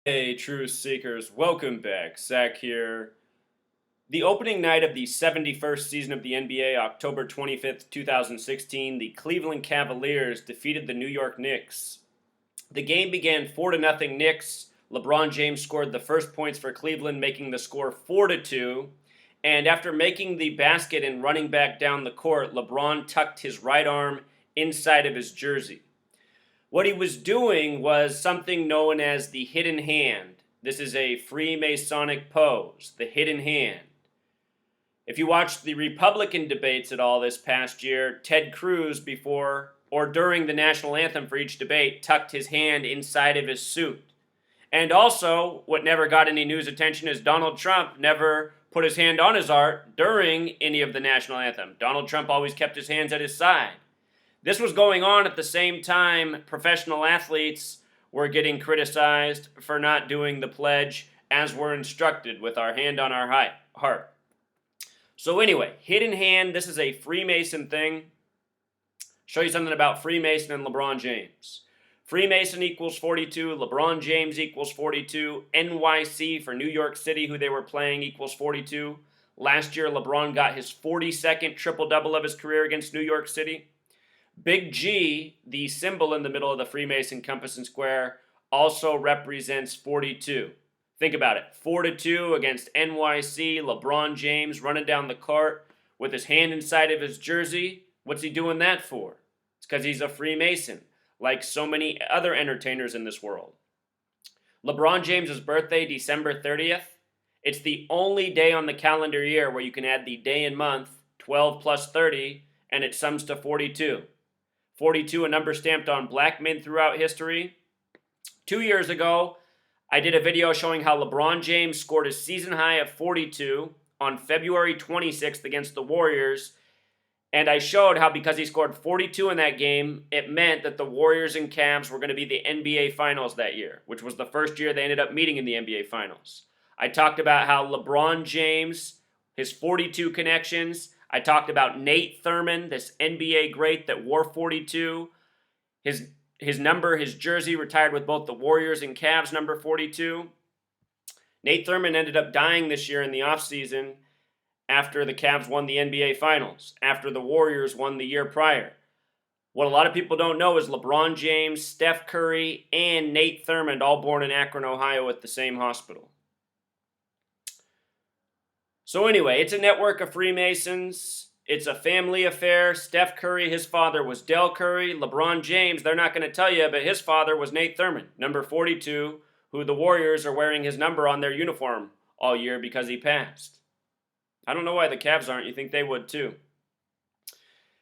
Hey, truth seekers, welcome back. Zach here. The opening night of the 71st season of the NBA, October 25th, 2016, the Cleveland Cavaliers defeated the New York Knicks. The game began 4-0 Knicks. LeBron James scored the first points for Cleveland, making the score 4-2. And after making the basket and running back down the court, LeBron tucked his right arm inside of his jersey. What he was doing was something known as the hidden hand. This is a Freemasonic pose, the hidden hand. If you watched the Republican debates at all this past year, Ted Cruz, before or during the national anthem for each debate, tucked his hand inside of his suit. And also, what never got any news attention is Donald Trump never put his hand on his heart during any of the national anthem. Donald Trump always kept his hands at his side. This was going on at the same time professional athletes were getting criticized for not doing the pledge as we're instructed with our hand on our heart. So anyway, hidden hand, this is a Freemason thing. Show you something about Freemason and LeBron James. Freemason equals 42, LeBron James equals 42, NYC for New York City, who they were playing, equals 42. Last year, LeBron got his 42nd triple-double of his career against New York City. Big G, the symbol in the middle of the Freemason compass and square, also represents 42. Think about it. 4-2 against NYC, LeBron James running down the court with his hand inside of his jersey. What's he doing that for? It's because he's a Freemason, like so many other entertainers in this world. LeBron James's birthday, December 30th. It's the only day on the calendar year where you can add the day and month, 12 plus 30, and it sums to 42. 42, a number stamped on black men throughout history. 2 years ago, I did a video showing how LeBron James scored a season high of 42 on February 26th against the Warriors. And I showed how because he scored 42 in that game, it meant that the Warriors and Cavs were going to be the NBA Finals that year, which was the first year they ended up meeting in the NBA Finals. I talked about how LeBron James, his 42 connections. I talked about Nate Thurman, this NBA great that wore 42. His number, his jersey, retired with both the Warriors and Cavs, number 42. Nate Thurman ended up dying this year in the offseason after the Cavs won the NBA Finals, after the Warriors won the year prior. What a lot of people don't know is LeBron James, Steph Curry, and Nate Thurman, all born in Akron, Ohio at the same hospital. So anyway, it's a network of Freemasons. It's a family affair. Steph Curry, his father was Del Curry. LeBron James, they're not going to tell you, but his father was Nate Thurman, number 42, who the Warriors are wearing his number on their uniform all year because he passed. I don't know why the Cavs aren't. You think they would too.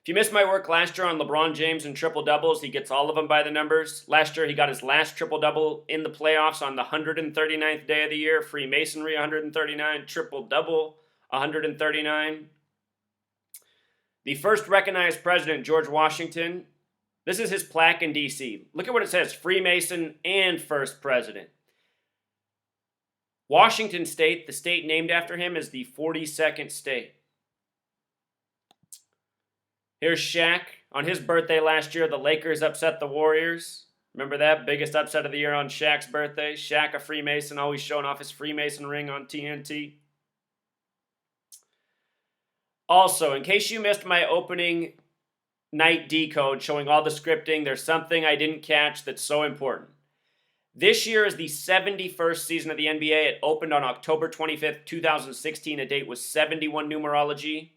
If you missed my work last year on LeBron James and triple-doubles, he gets all of them by the numbers. Last year, he got his last triple-double in the playoffs on the 139th day of the year. Freemasonry, 139. Triple-double, 139. The first recognized president, George Washington, this is his plaque in D.C. Look at what it says, Freemason and first president. Washington State, the state named after him, is the 42nd state. Here's Shaq. On his birthday last year, the Lakers upset the Warriors. Remember that? Biggest upset of the year on Shaq's birthday. Shaq, a Freemason, always showing off his Freemason ring on TNT. Also, in case you missed my opening night decode showing all the scripting, there's something I didn't catch that's so important. This year is the 71st season of the NBA. It opened on October 25th, 2016. A date was 71 numerology.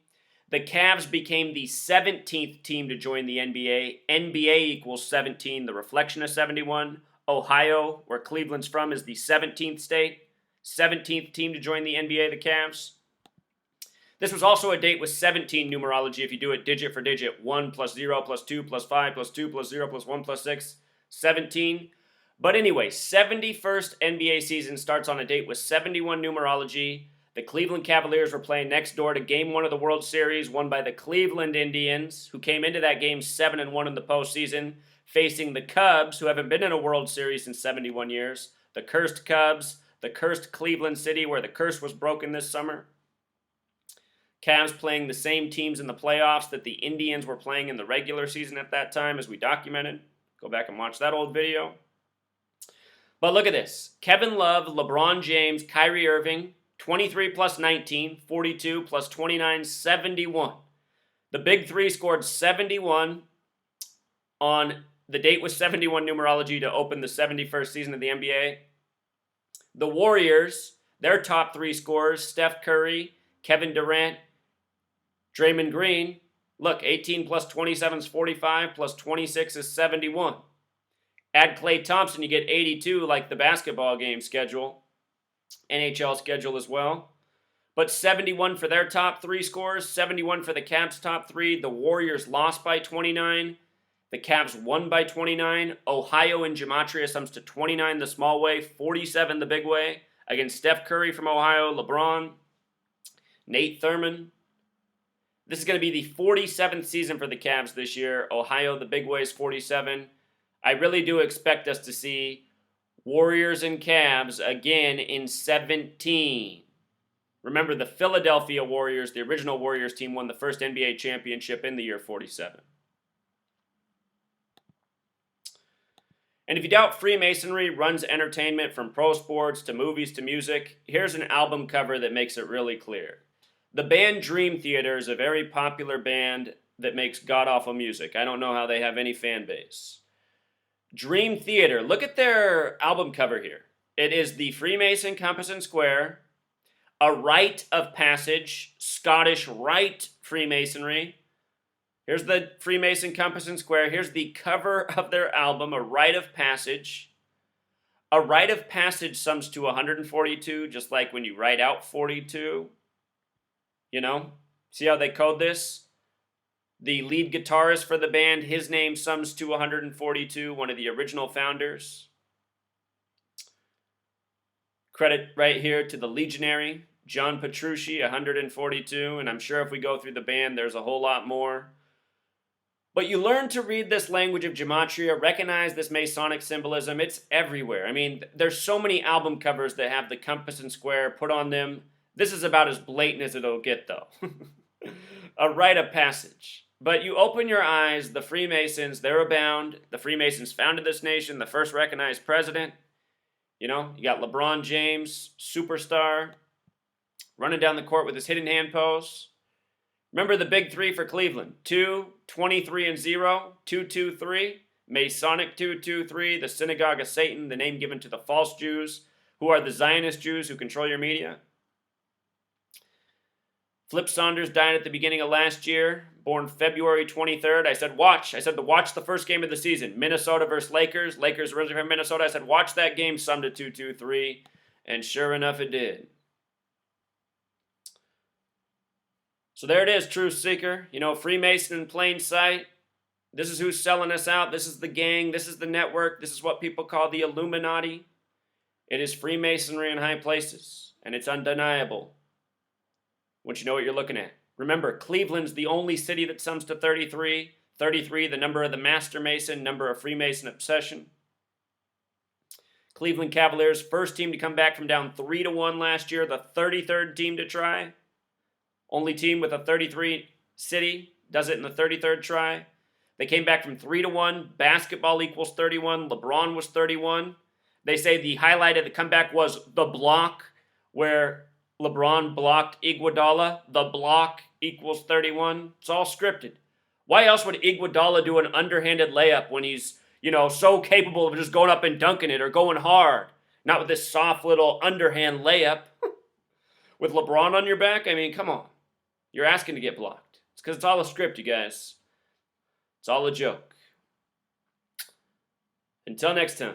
The Cavs became the 17th team to join the NBA. NBA equals 17, the reflection of 71. Ohio, where Cleveland's from, is the 17th state. 17th team to join the NBA, the Cavs. This was also a date with 17 numerology if you do it digit for digit. 1 plus 0 plus 2 plus 5 plus 2 plus 0 plus 1 plus 6. 17. But anyway, 71st NBA season starts on a date with 71 numerology. The Cleveland Cavaliers were playing next door to Game 1 of the World Series, won by the Cleveland Indians, who came into that game 7-1 in the postseason, facing the Cubs, who haven't been in a World Series in 71 years. The cursed Cubs, the cursed Cleveland City, where the curse was broken this summer. Cavs playing the same teams in the playoffs that the Indians were playing in the regular season at that time, as we documented. Go back and watch that old video. But look at this. Kevin Love, LeBron James, Kyrie Irving, 23 plus 19, 42 plus 29, 71. The big three scored 71 on the date with 71 numerology to open the 71st season of the NBA. The Warriors, their top three scorers, Steph Curry, Kevin Durant, Draymond Green. Look, 18 plus 27 is 45, plus 26 is 71. Add Klay Thompson, you get 82, like the basketball game schedule, NHL schedule as well. But 71 for their top three scorers, 71 for the Cavs' top three. The Warriors lost by 29. The Cavs won by 29. Ohio in gematria sums to 29 the small way, 47 the big way. Against Steph Curry from Ohio, LeBron, Nate Thurman. This is going to be the 47th season for the Cavs this year. Ohio, the big way, is 47. I really do expect us to see Warriors and Cavs again in 17. Remember, the Philadelphia Warriors, the original Warriors team, won the first NBA championship in the year 47. And if you doubt Freemasonry runs entertainment from pro sports to movies to music, here's an album cover that makes it really clear. The band Dream Theater is a very popular band that makes god-awful music. I don't know how they have any fan base. Dream Theater, look at their album cover here. It is the Freemason compass and square, a rite of passage, Scottish Rite Freemasonry. Here's the Freemason compass and square. Here's the cover of their album, a rite of passage. A rite of passage sums to 142, just like when you write out 42. You know, see how they code this? The lead guitarist for the band, his name sums to 142, one of the original founders. Credit right here to the Legionary, John Petrucci, 142, and I'm sure if we go through the band, there's a whole lot more. But you learn to read this language of gematria, recognize this Masonic symbolism. It's everywhere. I mean, there's so many album covers that have the compass and square put on them. This is about as blatant as it'll get, though. A rite of passage. But you open your eyes, the Freemasons, they're abound. The Freemasons founded this nation, the first recognized president. You know, you got LeBron James, superstar, running down the court with his hidden hand pose. Remember the big three for Cleveland. 2, 23 and 0, 223. Masonic 223, the synagogue of Satan, the name given to the false Jews, who are the Zionist Jews who control your media. Flip Saunders died at the beginning of last year, born February 23rd. I said, watch. I said to watch the first game of the season. Minnesota versus Lakers. Lakers originally from Minnesota. I said, watch that game, summed to 2-2-3. And sure enough, it did. So there it is, Truth Seeker. You know, Freemason in plain sight. This is who's selling us out. This is the gang. This is the network. This is what people call the Illuminati. It is Freemasonry in high places. And it's undeniable once you know what you're looking at. Remember, Cleveland's the only city that sums to 33. 33, the number of the Master Mason, number of Freemason obsession. Cleveland Cavaliers, first team to come back from down 3-1 last year, the 33rd team to try. Only team with a 33 city does it in the 33rd try. They came back from 3-1. Basketball equals 31. LeBron was 31. They say the highlight of the comeback was the block where LeBron blocked Iguodala. The block equals 31. It's all scripted. Why else would Iguodala do an underhanded layup when he's, you know, so capable of just going up and dunking it or going hard? Not with this soft little underhand layup. With LeBron on your back? I mean, come on. You're asking to get blocked. It's because it's all a script, you guys. It's all a joke. Until next time.